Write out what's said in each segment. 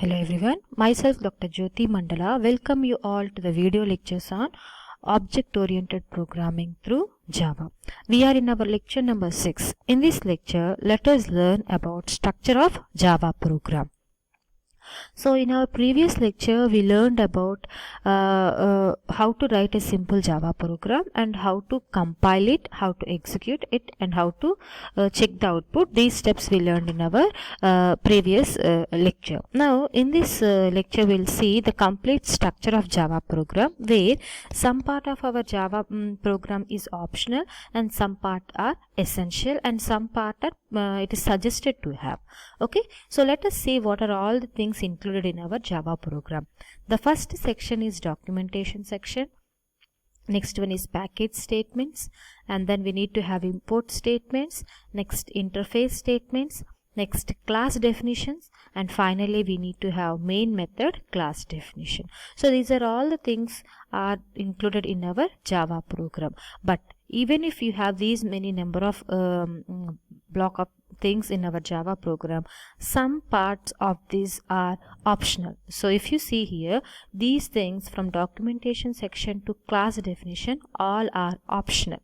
Hello everyone, myself Dr. Jyoti Mandala. Welcome you all to the video lectures on object-oriented programming through Java. We are in our lecture number 6. In this lecture, let us learn about structure of Java program. So in our previous lecture, we learned about how to write a simple Java program and how to compile it, how to execute it, and how to check the output. These steps we learned in our previous lecture. Now in this lecture, we'll see the complete structure of Java program, where some part of our Java program is optional and some part are essential and some part are it is suggested to have. Okay, so let us see what are all the things included in our Java program. The first section is documentation section. Next one is package statements, and then we need to have import statements, next interface statements, next class definitions, and finally we need to have main method class definition. So these are all the things are included in our Java program. But even if you have these many number of block of things in our Java program, some parts of these are optional. So if you see here, these things from documentation section to class definition all are optional.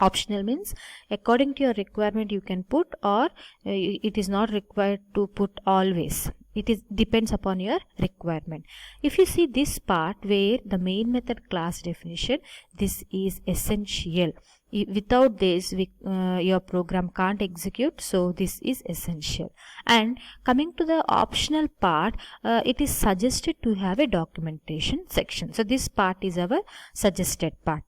Optional means according to your requirement you can put, or it is not required to put always. It depends upon your requirement. If you see this part where the main method class definition, this is essential. Without this your program can't execute, so this is essential. And coming to the optional part, it is suggested to have a documentation section. So this part is our suggested part.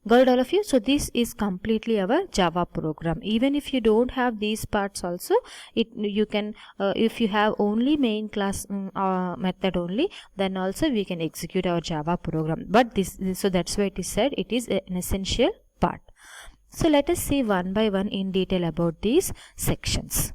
Got it, all of you? So this is completely our Java program. Even if you don't have these parts also, you can if you have only main class method only, then also we can execute our Java program. But so that's why it is said it is an essential part. So let us see one by one in detail about these sections.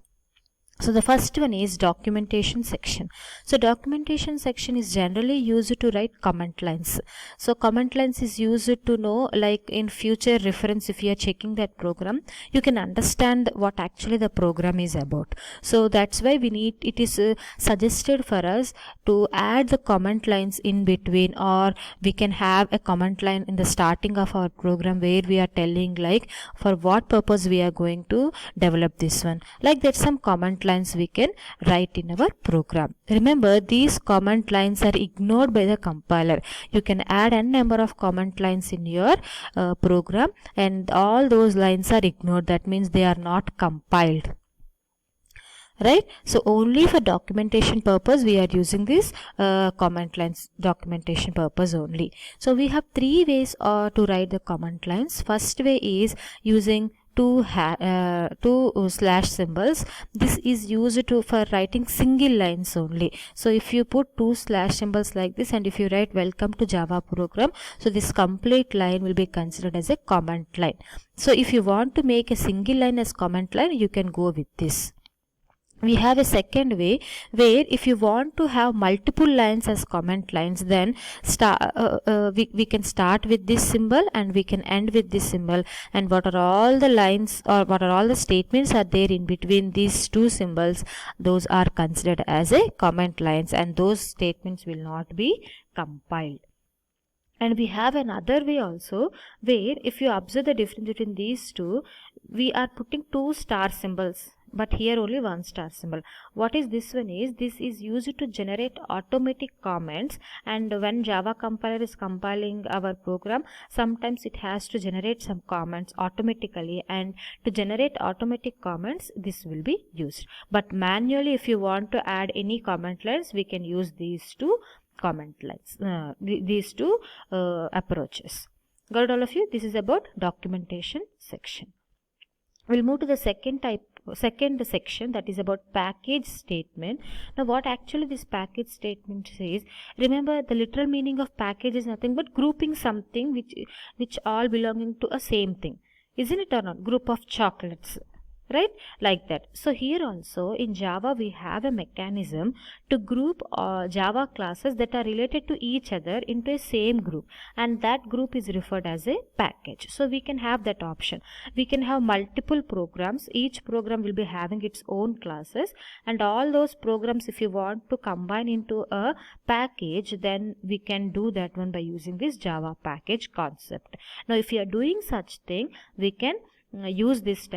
So the first one is documentation section. So documentation section is generally used to write comment lines. So comment lines is used to know, like in future reference, if you are checking that program, you can understand what actually the program is about. So that's why it is suggested for us to add the comment lines in between, or we can have a comment line in the starting of our program where we are telling like for what purpose we are going to develop this one. Like that, some comment lines we can write in our program. Remember, these comment lines are ignored by the compiler. You can add n number of comment lines in your program and all those lines are ignored. That means they are not compiled. Right? So only for documentation purpose we are using this comment lines, documentation purpose only. So we have three ways to write the comment lines. First way is using two slash symbols. This is used for writing single lines only. So if you put two slash symbols like this and if you write welcome to Java program, so this complete line will be considered as a comment line. So if you want to make a single line as comment line, you can go with this. We have a second way where if you want to have multiple lines as comment lines, then we can start with this symbol and we can end with this symbol, and what are all the lines or what are all the statements are there in between these two symbols, those are considered as a comment lines, and those statements will not be compiled. And we have another way also where if you observe the difference between these two, we are putting two star symbols, but here only one star symbol. What is this one is, this is used to generate automatic comments, and when Java compiler is compiling our program, sometimes it has to generate some comments automatically, and to generate automatic comments this will be used. But manually if you want to add any comment lines, we can use these two comment lines, these two approaches. Got it, all of you? This is about documentation section. We'll move to the second section, that is about package statement. Now what actually this package statement says, remember the literal meaning of package is nothing but grouping something which all belonging to a same thing, isn't it or not? Group of chocolates, right, like that. So here also in Java we have a mechanism to group Java classes that are related to each other into a same group, and that group is referred as a package. So we can have that option. We can have multiple programs. Each program will be having its own classes, and all those programs, if you want to combine into a package, then we can do that one by using this Java package concept. Now if you are doing such thing, we can use this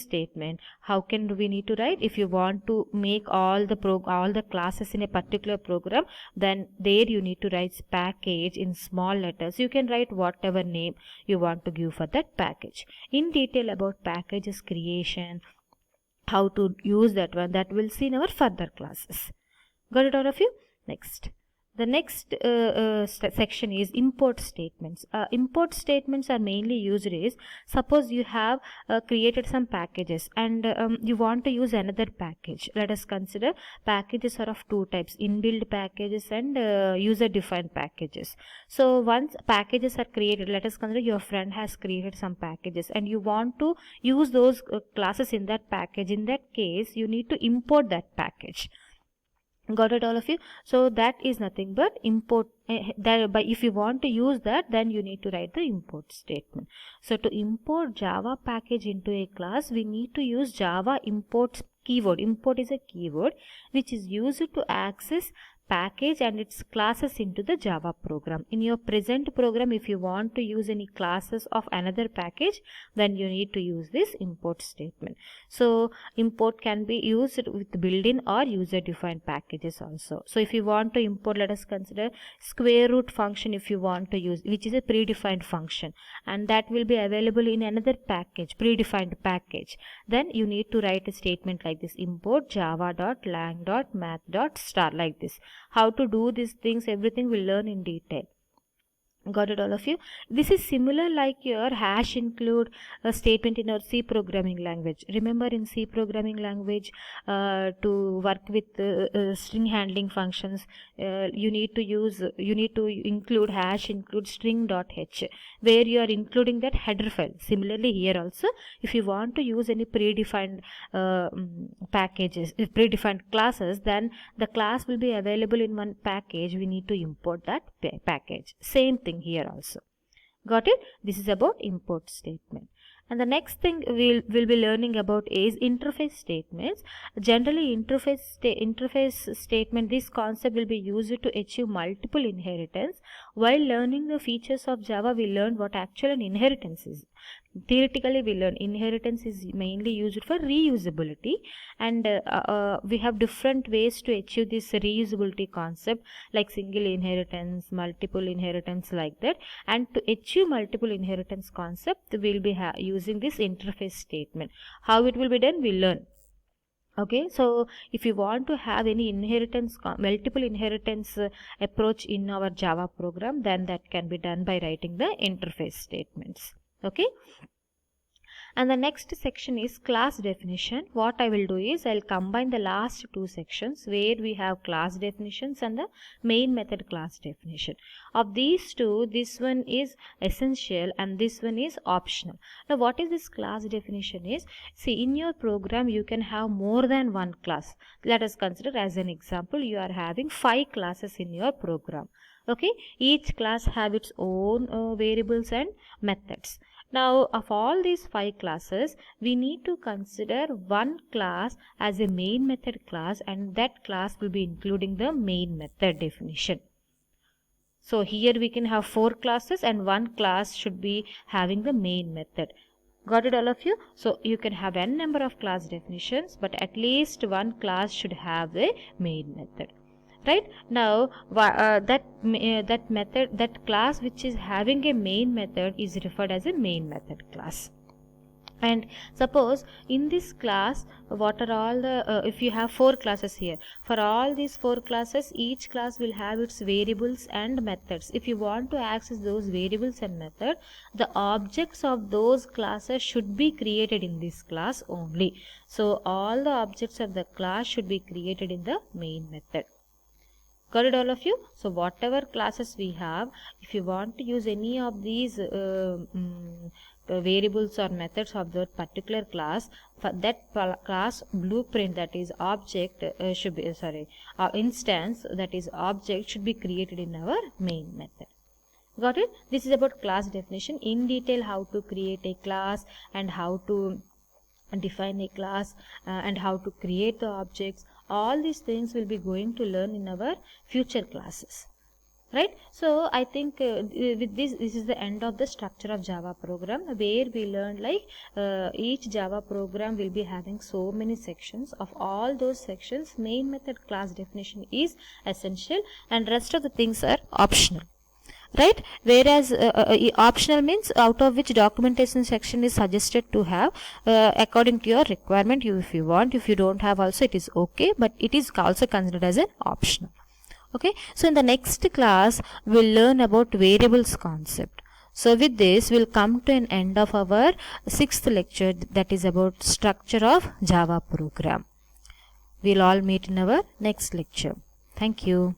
statement. How can we need to write? If you want to make all the classes in a particular program, then there you need to write package in small letters. You can write whatever name you want to give for that package. In detail about packages creation, how to use that one, that we'll see in our further classes. Got it, all of you? Next, the next section is import statements. Import statements are mainly used is, suppose you have created some packages and you want to use another package. Let us consider packages are of two types: inbuilt packages and user defined packages. So once packages are created, let us consider your friend has created some packages and you want to use those classes in that package. In that case, you need to import that package. Got it, all of you? So that is nothing but import. But if you want to use that, then you need to write the import statement. So to import Java package into a class, we need to use Java import keyword. Import is a keyword which is used to access package and its classes into the Java program. In your present program, if you want to use any classes of another package, then you need to use this import statement. So import can be used with built-in or user-defined packages also. So if you want to import, let us consider square root function if you want to use, which is a predefined function, and that will be available in another package, predefined package. Then you need to write a statement like this: import java.lang.math.star, like this. How to do these things, everything we'll learn in detail. Got it, all of you? This is similar like your hash include statement in our C programming language. Remember, in C programming language, to work with string handling functions, you need to include hash include string.h, where you are including that header file. Similarly here also, if you want to use any predefined packages, predefined classes, then the class will be available in one package. We need to import that package. Same thing here also. Got it? This is about import statement. And the next thing we'll be learning about is interface statements. Generally, interface statement, this concept will be used to achieve multiple inheritance. While learning the features of Java, we learn what actual an inheritance is. Theoretically, we learn inheritance is mainly used for reusability, and we have different ways to achieve this reusability concept, like single inheritance, multiple inheritance, like that. And to achieve multiple inheritance concept, we'll be using this interface statement. How it will be done, we'll learn. Okay, so if you want to have any inheritance, multiple inheritance approach in our Java program, then that can be done by writing the interface statements. Okay, and the next section is class definition. What I will do is I'll combine the last two sections where we have class definitions and the main method class definition. Of these two, this one is essential and this one is optional. Now what is this class definition is? See, in your program you can have more than one class. Let us consider as an example, you are having 5 classes in your program. Okay, each class have its own variables and methods. Now, of all these 5 classes, we need to consider one class as a main method class, and that class will be including the main method definition. So here we can have 4 classes and one class should be having the main method. Got it, all of you? So you can have n number of class definitions, but at least one class should have a main method. Right now, that method, that class which is having a main method is referred as a main method class. And suppose in this class, what are all the if you have 4 classes here, for all these 4 classes, each class will have its variables and methods. If you want to access those variables and method, the objects of those classes should be created in this class only. So all the objects of the class should be created in the main method. Got it, all of you? So whatever classes we have, if you want to use any of these variables or methods of that particular class. For that class blueprint, that is object should be instance, that is object, should be created in our main method. Got it? This is about class definition in detail, how to create a class and how to define a class and how to create the objects. All these things will be going to learn in our future classes, right? So I think with this is the end of the structure of Java program, where we learned like each Java program will be having so many sections. Of all those sections, main method class definition is essential and rest of the things are optional, right? Whereas optional means out of which documentation section is suggested to have according to your requirement. If you want, if you don't have also, it is okay, but it is also considered as an optional. Okay, so in the next class we'll learn about variables concept. So with this we'll come to an end of our 6th lecture, that is about structure of Java program. We'll all meet in our next lecture. Thank you.